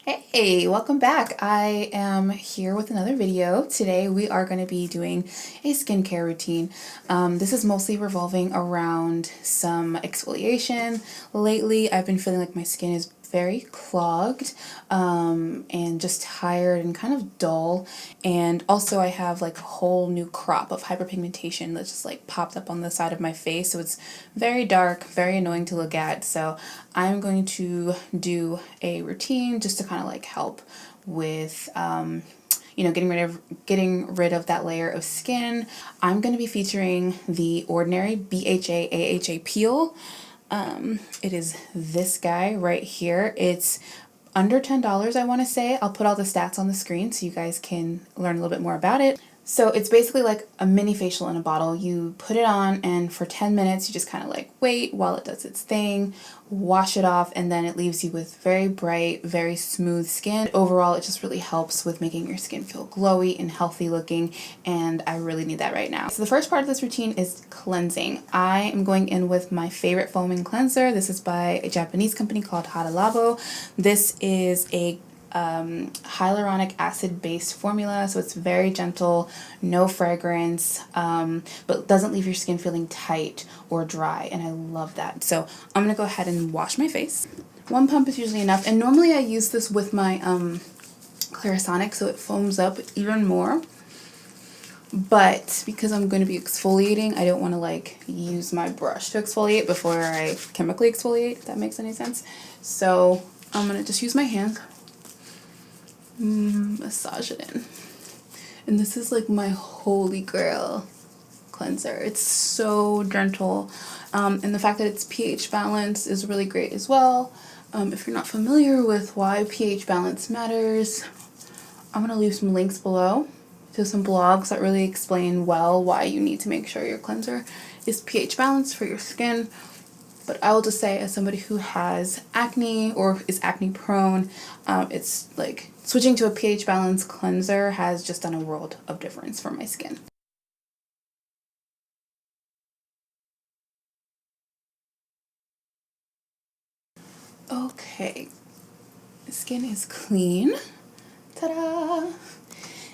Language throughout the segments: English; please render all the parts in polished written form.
Hey, welcome back. I am here with another video. Today we are going to be doing a skincare routine. This is mostly revolving around some exfoliation. Lately I've been feeling like my skin is very clogged and just tired and kind of dull, and also I have like a whole new crop of hyperpigmentation that just like popped up on the side of my face, so it's very dark, very annoying to look at. So I'm going to do a routine just to kind of like help with getting rid of that layer of skin. I'm going to be featuring the Ordinary BHA AHA peel. It is this guy right here. It's under $10, I want to say. I'll put all the stats on the screen so you guys can learn a little bit more about it. So it's basically like a mini facial in a bottle. You put it on and for 10 minutes you just kind of like wait while it does its thing, wash it off, and then it leaves you with very bright, very smooth skin. Overall, it just really helps with making your skin feel glowy and healthy looking, and I really need that right now. So the first part of this routine is cleansing. I am going in with my favorite foaming cleanser. This is by a Japanese company called Hada Labo. This is a hyaluronic acid based formula, so it's very gentle, no fragrance, but doesn't leave your skin feeling tight or dry, and I love that. So I'm gonna go ahead and wash my face. One pump is usually enough, and normally I use this with my Clarisonic so it foams up even more, but because I'm going to be exfoliating, I don't want to like use my brush to exfoliate before I chemically exfoliate, if that makes any sense. So I'm gonna just use my hands, massage it in, and this is like my holy grail cleanser. It's so gentle, and the fact that it's pH balanced is really great as well. If you're not familiar with why pH balance matters, I'm gonna leave some links below to some blogs that really explain well why you need to make sure your cleanser is pH balanced for your skin. But I will just say, as somebody who has acne or is acne prone, it's like switching to a pH balanced cleanser has just done a world of difference for my skin. Okay, the skin is clean. Ta-da!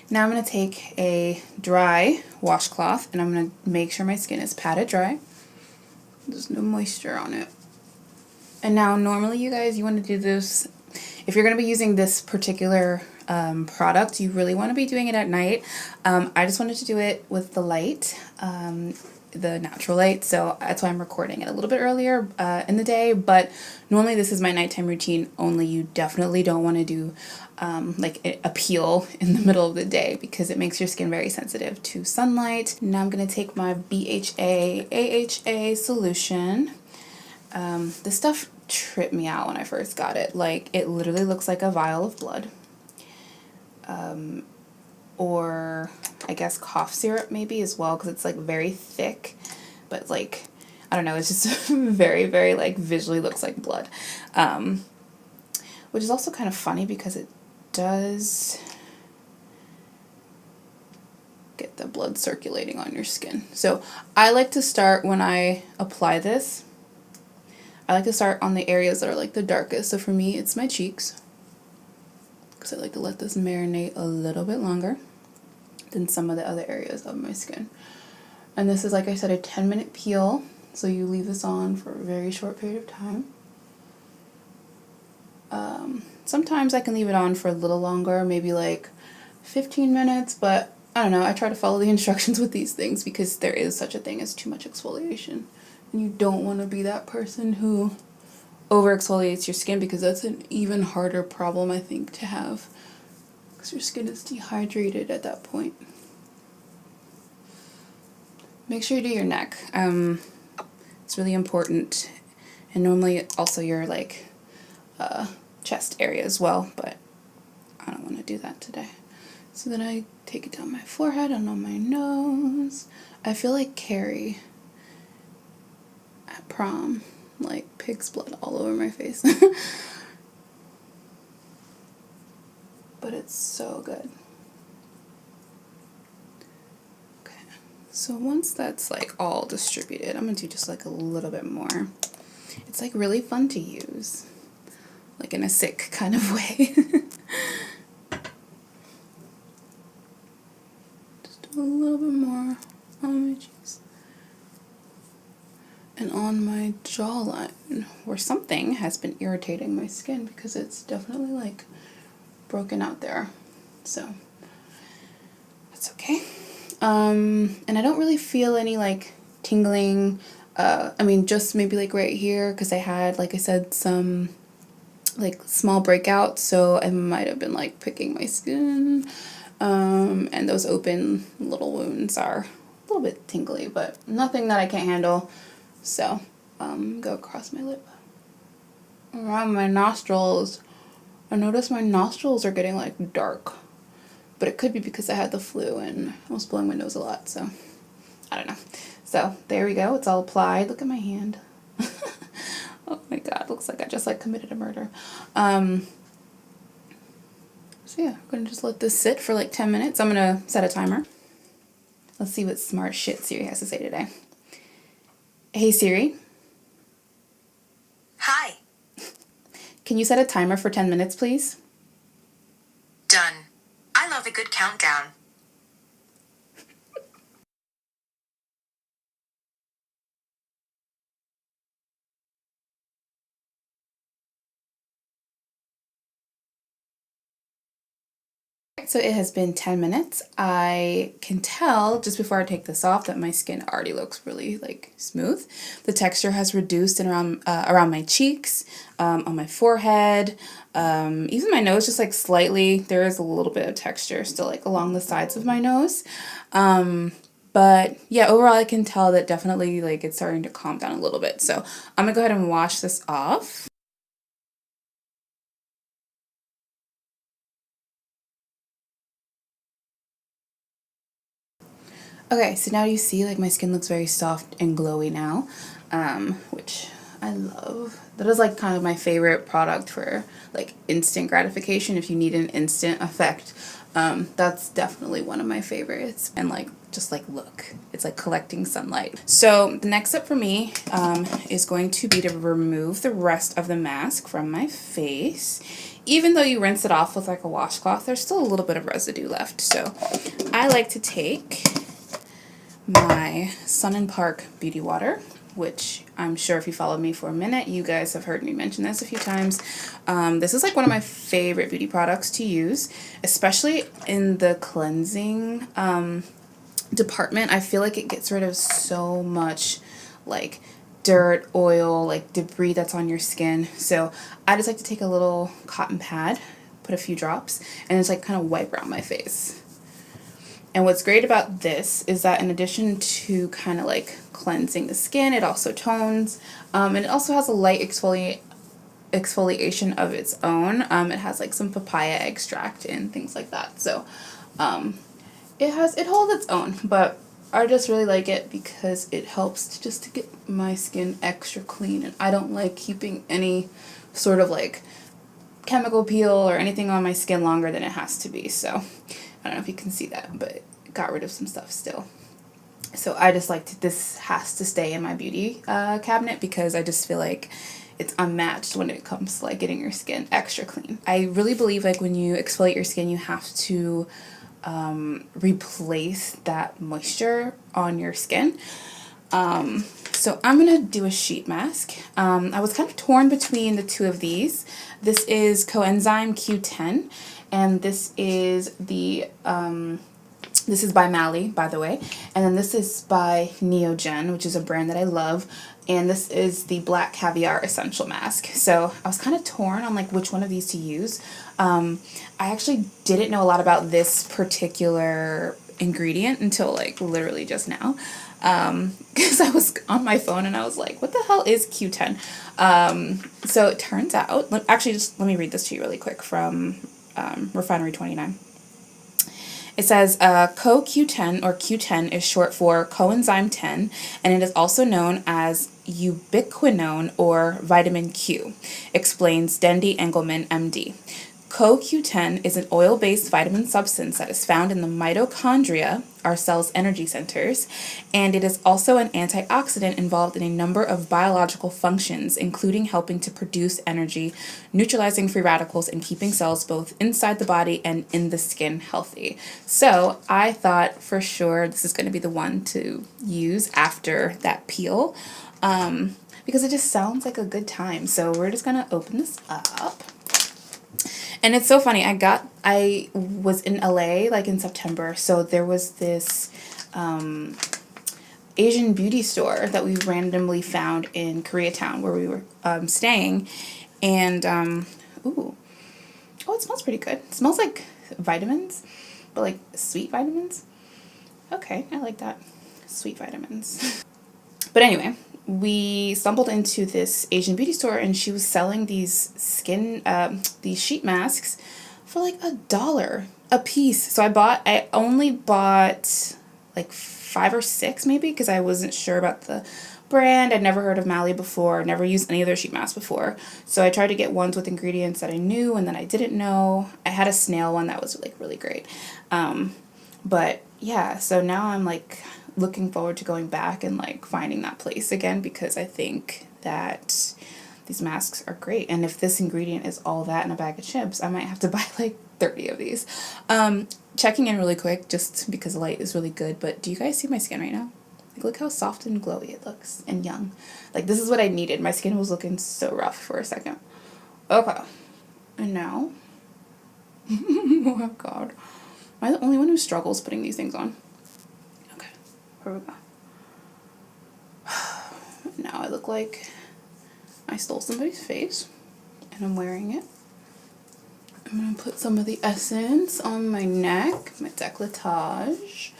Now I'm going to take a dry washcloth and I'm going to make sure my skin is patted dry. There's no moisture on it. And now normally you guys, you want to do this, if you're going to be using this particular product, you really want to be doing it at night. I just wanted to do it with the light, the natural light, so that's why I'm recording it a little bit earlier in the day, but normally this is my nighttime routine only. You definitely don't want to do like a peel in the middle of the day because it makes your skin very sensitive to sunlight. Now I'm going to take my BHA AHA solution. This stuff tripped me out when I first got it. Like, it literally looks like a vial of blood. Or I guess cough syrup maybe as well, because it's like very thick, but like, I don't know, it's just very, very like visually looks like blood. Which is also kind of funny because it does get the blood circulating on your skin. So I like to start, when I apply this, I like to start on the areas that are like the darkest. So for me, it's my cheeks, because I like to let this marinate a little bit longer than some of the other areas of my skin. And this is, like I said, a 10-minute peel, so you leave this on for a very short period of time. Sometimes I can leave it on for a little longer, maybe like 15 minutes, but I don't know, I try to follow the instructions with these things because there is such a thing as too much exfoliation. And you don't want to be that person who over exfoliates your skin, because that's an even harder problem, I think, to have, because your skin is dehydrated at that point. Make sure you do your neck. It's really important, and normally also your like chest area as well, but I don't want to do that today. So then I take it down my forehead and on my nose. I feel like Carrie at prom, like pig's blood all over my face. But it's so good. Okay, so once that's like all distributed, I'm gonna do just like a little bit more. It's like really fun to use, like in a sick kind of way. little bit more on my cheeks. And on my jawline, where something has been irritating my skin because it's definitely like broken out there. So that's okay. And I don't really feel any like tingling. I mean, just maybe like right here because I had, like I said, some like small breakouts, so I might have been like pricking my skin. And those open little wounds are a little bit tingly, but nothing that I can't handle. So, go across my lip. Around my nostrils, I notice my nostrils are getting like dark. But it could be because I had the flu and I was blowing my nose a lot, so I don't know. So, there we go. It's all applied. Look at my hand. Oh my god, looks like I just like committed a murder. So yeah, I'm gonna just let this sit for like 10 minutes. I'm gonna set a timer. Let's see what smart shit Siri has to say today. Hey Siri. Hi. Can you set a timer for 10 minutes, please? Done. I love a good countdown. So it has been 10 minutes. I can tell just before I take this off that my skin already looks really like smooth. The texture has reduced in around my cheeks, on my forehead, even my nose just like slightly. There is a little bit of texture still like along the sides of my nose. But yeah, overall I can tell that definitely like it's starting to calm down a little bit. So I'm gonna go ahead and wash this off. Okay, so now you see like my skin looks very soft and glowy now, which I love. That is like kind of my favorite product for like instant gratification. If you need an instant effect, that's definitely one of my favorites. And like, just like look, it's like collecting sunlight. So the next step for me is going to be to remove the rest of the mask from my face. Even though you rinse it off with like a washcloth, there's still a little bit of residue left. So I like to take my Sun and Park Beauty Water, which I'm sure if you followed me for a minute, you guys have heard me mention this a few times. This is like one of my favorite beauty products to use, especially in the cleansing department. I feel like it gets rid of so much like dirt, oil, like debris that's on your skin. So I just like to take a little cotton pad, put a few drops, and just like kind of wipe around my face. And what's great about this is that in addition to kind of like cleansing the skin, it also tones, and it also has a light exfoliation of its own. It has like some papaya extract and things like that. So it holds its own, but I just really like it because it helps to get my skin extra clean, and I don't like keeping any sort of like chemical peel or anything on my skin longer than it has to be. So I don't know if you can see that, but it got rid of some stuff still. So I just like this has to stay in my beauty cabinet because I just feel like it's unmatched when it comes to like getting your skin extra clean. I really believe like when you exfoliate your skin, you have to replace that moisture on your skin. So I'm going to do a sheet mask. I was kind of torn between the two of these. This is Coenzyme Q10, and this is the, this is by Malie, by the way, and then this is by Neogen, which is a brand that I love, and this is the Black Caviar Essential Mask. So I was kind of torn on like which one of these to use. I actually didn't know a lot about this particular ingredient until like literally just now, because I was on my phone and I was like, what the hell is Q10? So it turns out, actually just let me read this to you really quick from Refinery 29. It says CoQ10 or Q10 is short for coenzyme 10, and it is also known as ubiquinone or vitamin Q, explains Dendy Engelman, MD. CoQ10 is an oil-based vitamin substance that is found in the mitochondria, our cell's energy centers, and it is also an antioxidant involved in a number of biological functions, including helping to produce energy, neutralizing free radicals, and keeping cells both inside the body and in the skin healthy. So I thought for sure this is going to be the one to use after that peel, because it just sounds like a good time. So we're just going to open this up. And it's so funny, I was in LA like in September, so there was this Asian beauty store that we randomly found in Koreatown where we were staying, and ooh, oh, it smells pretty good. It smells like vitamins, but like sweet vitamins. Okay, I like that. Sweet vitamins. But anyway, we stumbled into this Asian beauty store and she was selling these these sheet masks for like $1 a piece. So I only bought like 5 or 6 maybe, because I wasn't sure about the brand. I'd never heard of Malie before, never used any of their sheet masks before. So I tried to get ones with ingredients that I knew and then I didn't know. I had a Snail one that was like really great. But yeah, so now I'm like looking forward to going back and like finding that place again, because I think that these masks are great. And if this ingredient is all that in a bag of chips, I might have to buy like 30 of these. Checking in really quick just because the light is really good, but do you guys see my skin right now? Like, look how soft and glowy it looks and young. Like, this is what I needed. My skin was looking so rough for a second. Okay. And now, oh my god. Am I the only one who struggles putting these things on? Okay, here we go. Now I look like I stole somebody's face and I'm wearing it. I'm going to put some of the essence on my neck, my décolletage,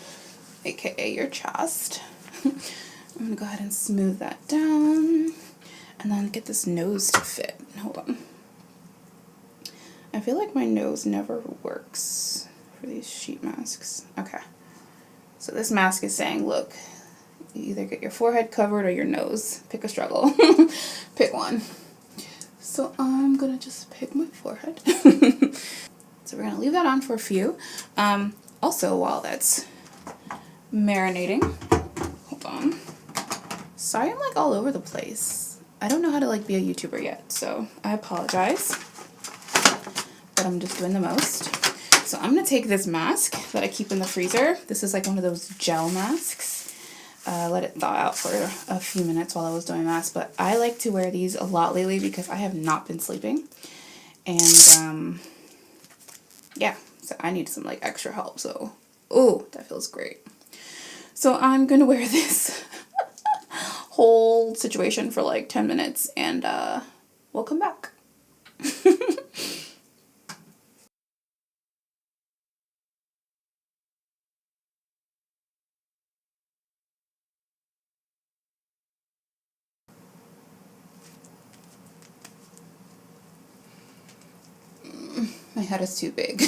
aka your chest. I'm going to go ahead and smooth that down and then get this nose to fit. Hold on. I feel like my nose never works for these sheet masks. Okay. So this mask is saying, look, you either get your forehead covered or your nose. Pick a struggle. Pick one. So I'm going to just pick my forehead. So we're going to leave that on for a few. Also, while that's marinating, hold on. Sorry I'm like all over the place. I don't know how to like be a YouTuber yet, so I apologize. But I'm just doing the most. So I'm going to take this mask that I keep in the freezer. This is like one of those gel masks. Let it thaw out for a few minutes while I was doing masks. But I like to wear these a lot lately because I have not been sleeping. And yeah, so I need some like extra help. So, oh, that feels great. So I'm going to wear this whole situation for like 10 minutes and we'll come back. My head is too big.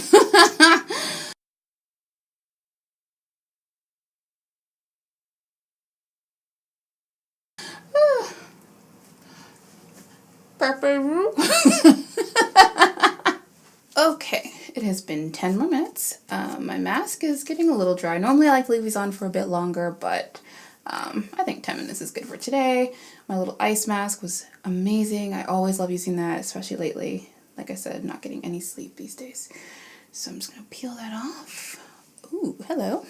Okay, it has been 10 more minutes. My mask is getting a little dry. Normally I like to leave these on for a bit longer, but I think 10 minutes is good for today. My little ice mask was amazing. I always love using that, especially lately. Like I said, not getting any sleep these days. So I'm just going to peel that off. Ooh, hello.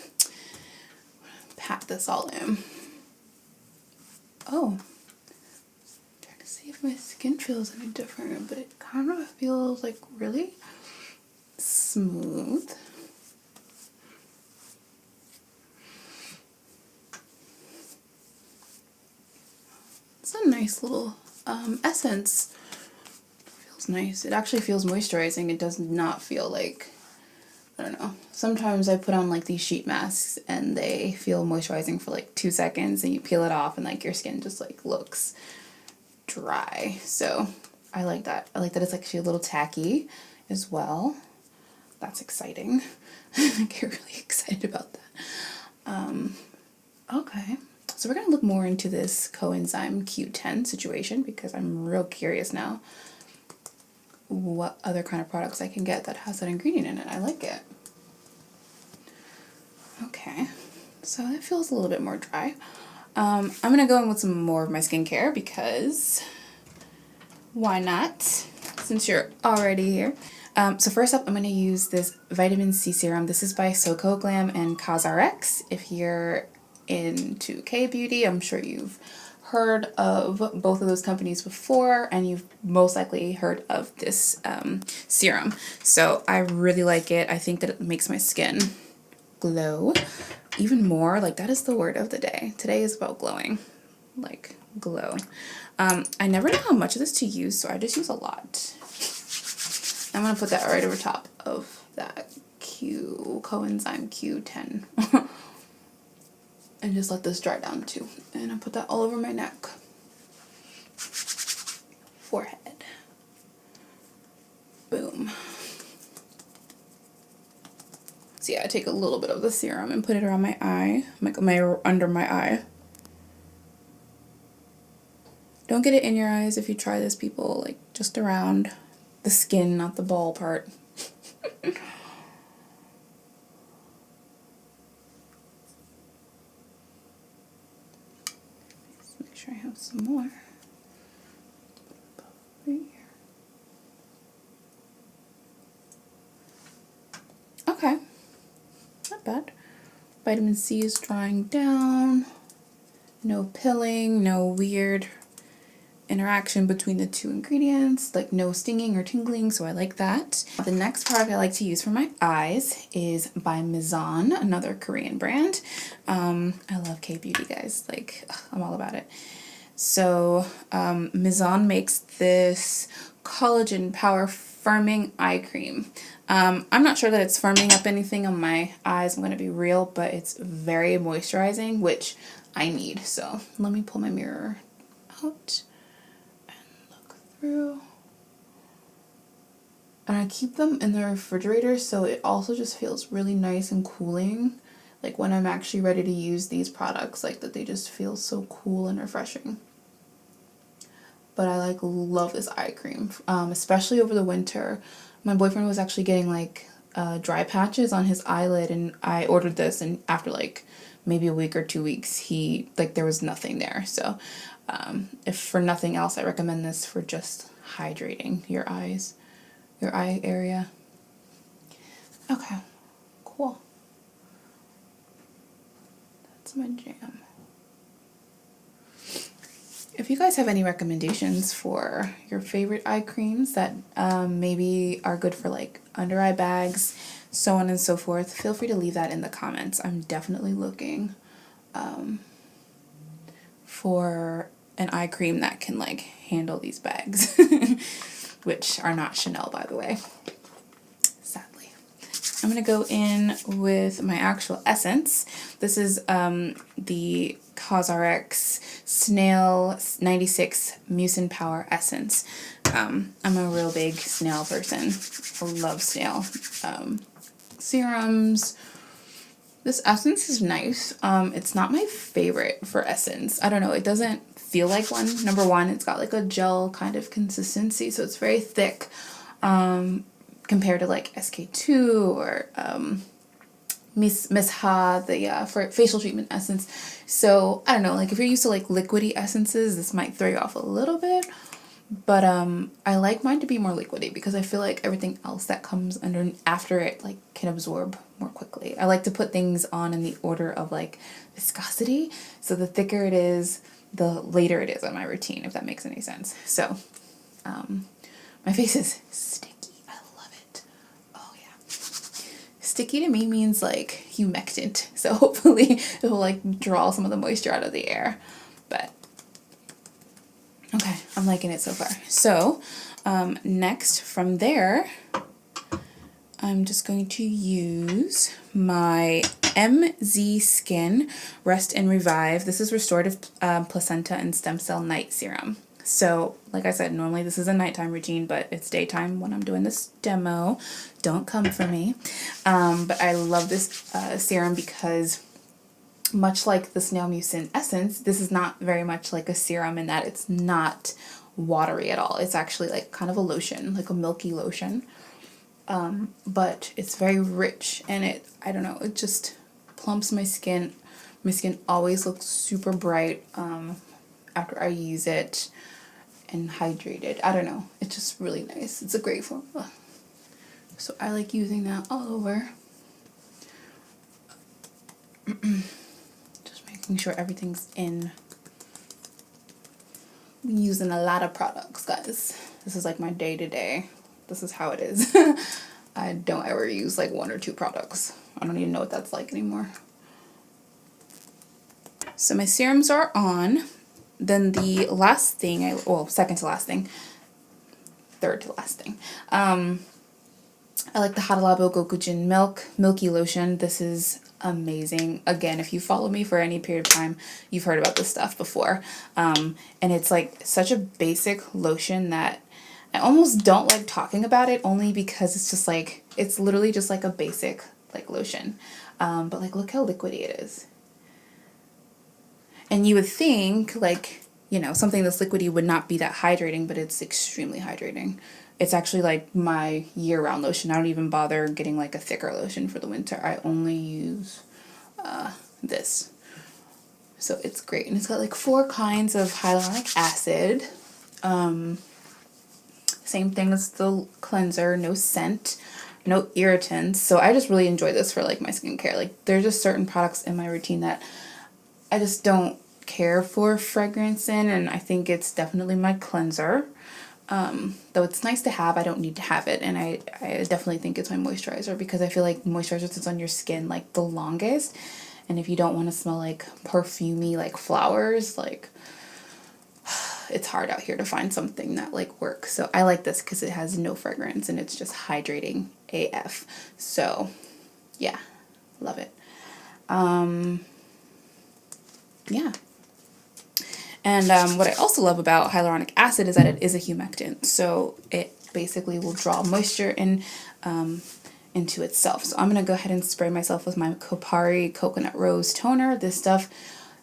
Pat this all in. Oh. Trying to see if my skin feels any different, but it kind of feels like really smooth. It's a nice little essence. Feels nice. It actually feels moisturizing. It does not feel like, I don't know. Sometimes I put on like these sheet masks and they feel moisturizing for like 2 seconds and you peel it off and like your skin just like looks dry. So I like that. I like that it's actually a little tacky as well. That's exciting. I get really excited about that. Okay. So we're going to look more into this Coenzyme Q10 situation because I'm real curious now. what other kind of products I can get that has that ingredient in it. I like it. Okay, so that feels a little bit more dry. I'm going to go in with some more of my skincare because why not, since you're already here. So first up, I'm going to use this vitamin C serum. This is by Sokoglam and Cosrx. If you're into K-beauty, I'm sure you've heard of both of those companies before, and you've most likely heard of this serum. So I really like it. I think that it makes my skin glow even more. Like, that is the word of the day. Today is about glowing, like glow. I never know how much of this to use, so I just use a lot. I'm gonna put that right over top of that Coenzyme Q10 and just let this dry down too. And I put that all over my neck, forehead, boom. So yeah, I take a little bit of the serum and put it around my eye, like under my eye. Don't get it in your eyes if you try this, people. Like, just around the skin, not the ball part. Just make sure I have some more. Right here. Okay, not bad. Vitamin C is drying down. No pilling, no weird interaction between the two ingredients, like no stinging or tingling, so I like that. The next product I like to use for my eyes is by Mizon, another Korean brand. I love K-beauty, guys. Like, I'm all about it. So Mizon makes this collagen power firming eye cream. I'm not sure that it's firming up anything on my eyes, I'm going to be real, but it's very moisturizing, which I need. So let me pull my mirror out and look through. And I keep them in the refrigerator, so it also just feels really nice and cooling. Like, when I'm actually ready to use these products, like, that they just feel so cool and refreshing. But I like love this eye cream, especially over the winter. My boyfriend was actually getting like dry patches on his eyelid, and I ordered this, and after like maybe a week or 2 weeks, there was nothing there. So if for nothing else, I recommend this for just hydrating your eyes, your eye area. Okay, cool. That's my jam. If you guys have any recommendations for your favorite eye creams that maybe are good for like under eye bags, so on and so forth, feel free to leave that in the comments. I'm definitely looking for an eye cream that can like handle these bags, which are not Chanel, by the way, sadly. I'm going to go in with my actual essence. This is the Cosrx Snail 96 Mucin Power Essence. I'm a real big Snail person. I love Snail serums. This essence is nice. It's not my favorite for essence. I don't know. It doesn't feel like one. Number one, it's got like a gel kind of consistency, so it's very thick compared to like SK2 or Miss Hada, the for facial treatment essence. So I don't know, like if you're used to like liquidy essences, this might throw you off a little bit. But I like mine to be more liquidy because I feel like everything else that comes after it like can absorb more quickly. I like to put things on in the order of like viscosity. So the thicker it is, the later it is on my routine, if that makes any sense. So my face is sticky. I love it. Oh yeah. Sticky to me means like humectant. So hopefully it will like draw some of the moisture out of the air. But okay, I'm liking it so far. So next from there, I'm just going to use my MZ Skin Rest and Revive. This is Restorative Placenta and Stem Cell Night Serum. So, like I said, normally this is a nighttime routine, but it's daytime when I'm doing this demo. Don't come for me. But I love this serum because much like the Snail Mucin Essence, this is not very much like a serum in that it's not watery at all. It's actually like kind of a lotion, like a milky lotion. But it's very rich, and I don't know, it just plumps my skin. My skin always looks super bright after I use it, and hydrated. I don't know, it's just really nice. It's a great formula. So I like using that all over. Just making sure everything's in. I'm using a lot of products, guys. This is like my day-to-day. This is how it is. I don't ever use like 1 or 2 products. I don't even know what that's like anymore. So my serums are on. Then the last thing, second to last thing, third to last thing. I like the Hada Labo Gokujyn Milky Lotion. This is amazing. Again, if you follow me for any period of time, you've heard about this stuff before. And it's like such a basic lotion that I almost don't like talking about it, only because it's just like, it's literally just like a basic like lotion. But like, look how liquidy it is. And you would think like, you know, something that's liquidy would not be that hydrating, but it's extremely hydrating. It's actually like my year-round lotion. I don't even bother getting like a thicker lotion for the winter. I only use this. So it's great. And it's got like 4 kinds of hyaluronic acid. Same thing as the cleanser. No scent, no irritants. So I just really enjoy this for like my skincare. Like there's just certain products in my routine that I just don't care for fragrance in, and I think it's definitely my cleanser. Though it's nice to have, I don't need to have it, and I definitely think it's my moisturizer, because I feel like moisturizer sits on your skin like the longest, and if you don't want to smell like perfumey like flowers, like it's hard out here to find something that like works. So I like this because it has no fragrance and it's just hydrating AF. So yeah, love it. Yeah. And what I also love about hyaluronic acid is that it is a humectant, so it basically will draw moisture in into itself. So I'm going to go ahead and spray myself with my Kopari Coconut Rose Toner. This stuff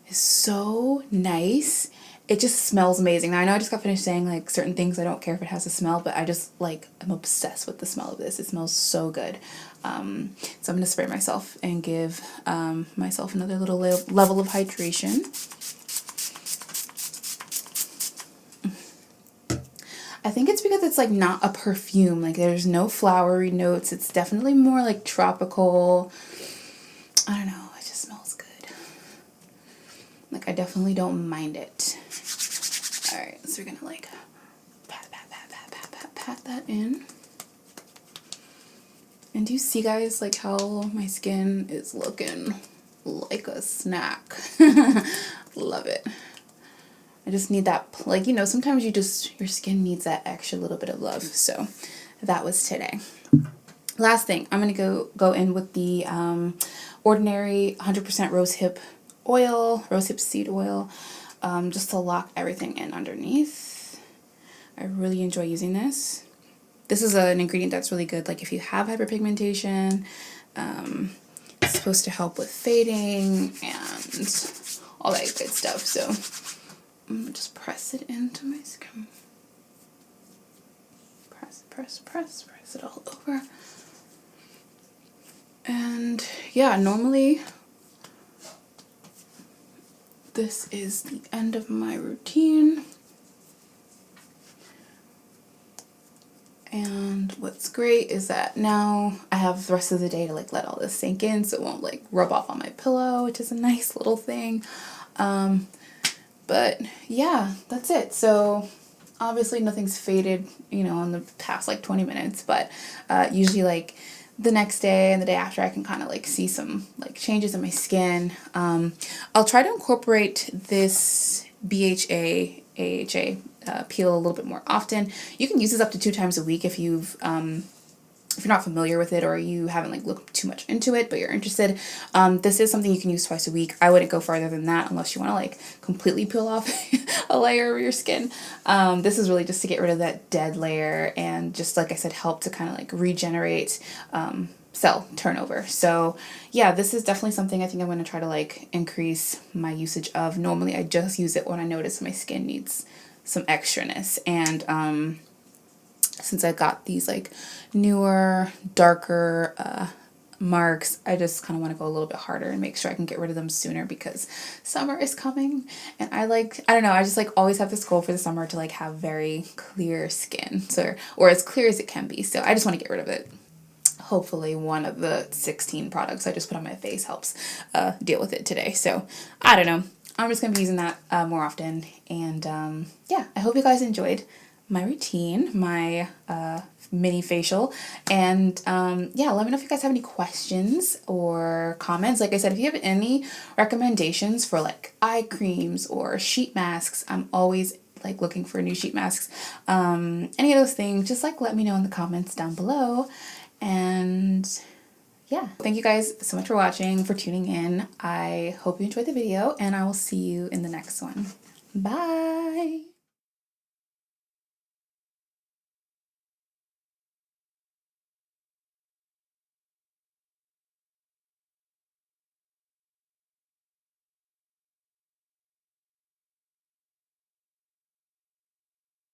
is so nice. It just smells amazing. Now I know I just got finished saying like certain things I don't care if it has a smell, but I just like, I'm obsessed with the smell of this. It smells so good. So I'm going to spray myself and give myself another little level of hydration. I think it's because it's like not a perfume, like there's no flowery notes. It's definitely more like tropical. I don't know, it just smells good. Like I definitely don't mind it. All right, so we're gonna like pat that in. And do you see, guys, like how my skin is looking like a snack? Love it. I just need that, like, you know, sometimes your skin needs that extra little bit of love. So that was today. Last thing, I'm going to go in with the ordinary 100% rosehip seed oil, just to lock everything in underneath. I really enjoy using this. This is an ingredient that's really good, like if you have hyperpigmentation. It's supposed to help with fading and all that good stuff. So I'm going to just press it into my skin. Press it all over. And yeah, normally this is the end of my routine. And what's great is that now I have the rest of the day to like let all this sink in so it won't like rub off on my pillow, which is a nice little thing. But yeah, that's it. So obviously nothing's faded, you know, in the past like 20 minutes, but usually like the next day and the day after I can kind of like see some like changes in my skin. I'll try to incorporate this BHA, AHA peel a little bit more often. You can use this up to 2 times a week if you're not familiar with it or you haven't like looked too much into it, but you're interested. This is something you can use twice a week. I wouldn't go farther than that unless you want to like completely peel off a layer of your skin. This is really just to get rid of that dead layer and just, like I said, help to kind of like regenerate cell turnover. So yeah, this is definitely something I think I'm going to try to like increase my usage of. Normally I just use it when I notice my skin needs some extraness. And since I got these like newer, darker marks, I just kind of want to go a little bit harder and make sure I can get rid of them sooner because summer is coming. And I don't know, I just like always have this goal for the summer to like have very clear skin, so, or as clear as it can be. So I just want to get rid of it. Hopefully one of the 16 products I just put on my face helps deal with it today. So I don't know. I'm just going to be using that more often. And yeah, I hope you guys enjoyed my routine, my mini facial. And yeah, let me know if you guys have any questions or comments. Like I said, if you have any recommendations for like eye creams or sheet masks, I'm always like looking for new sheet masks. Any of those things, just like let me know in the comments down below. And yeah, thank you guys so much for watching, for tuning in. I hope you enjoyed the video, and I will see you in the next one. Bye!